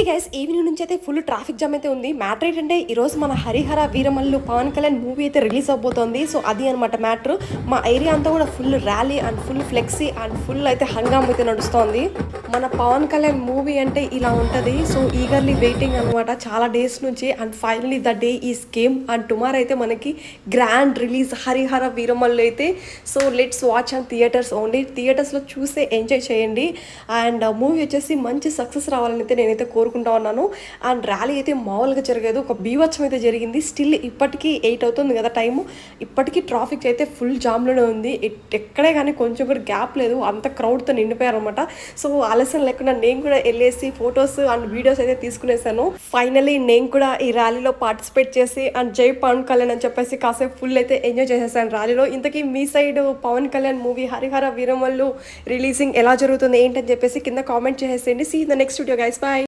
Hey guys, evening నుంచి అయితే full traffic jam అయితే ఉంది. మ్యాటర్ ఏంటంటే ఈరోజు మన హరిహర వీరమల్లు పవన్ కళ్యాణ్ మూవీ అయితే రిలీజ్ అవబోతోంది. సో అది అనమాట మ్యాటర్. మా ఏరియా అంతా కూడా full rally and full flexi and full అయితే హంగామ్ అయితే నడుస్తోంది. మన పవన్ కళ్యాణ్ మూవీ అంటే ఇలా ఉంటుంది. సో ఈగర్లీ వెయిటింగ్ అనమాట చాలా డేస్ నుంచి. And finally the day is came. And tomorrow అయితే మనకి గ్రాండ్ రిలీజ్ హరిహర వీరమల్లు అయితే. So let's watch and theatres only. థియేటర్స్లో చూస్తే ఎంజాయ్ చేయండి. అండ్ మూవీ వచ్చేసి మంచి సక్సెస్ రావాలని అయితే నేనైతే కోరుకుంటా ఉన్నాను. అండ్ ర్యాలీ అయితే మామూలుగా జరగదు, ఒక బీభత్సం అయితే జరిగింది. స్టిల్ ఇప్పటికీ 8 అవుతుంది కదా టైము, ఇప్పటికీ ట్రాఫిక్ అయితే ఫుల్ జామ్లోనే ఉంది. ఎక్కడే కానీ కొంచెం కూడా గ్యాప్ లేదు, అంత క్రౌడ్తో నిండిపోయారు అనమాట. సో ఆలస్యం లేకుండా నేను కూడా వెళ్ళేసి ఫొటోస్ అండ్ వీడియోస్ అయితే తీసుకునేసాను. ఫైనలీ నేను కూడా ఈ ర్యాలీలో పార్టిసిపేట్ చేసి అండ్ జై పవన్ కళ్యాణ్ అని చెప్పేసి కాసేపు ఫుల్ అయితే ఎంజాయ్ చేసేసాను ర్యాలీలో. ఇంతకీ మీ side Pawan Kalyan movie Harihara Veeramallu releasing ఎలా జరుగుతుంది ఏంటని చెప్పేసి కింద కామెంట్ చేసేయండి. See the next video guys, by.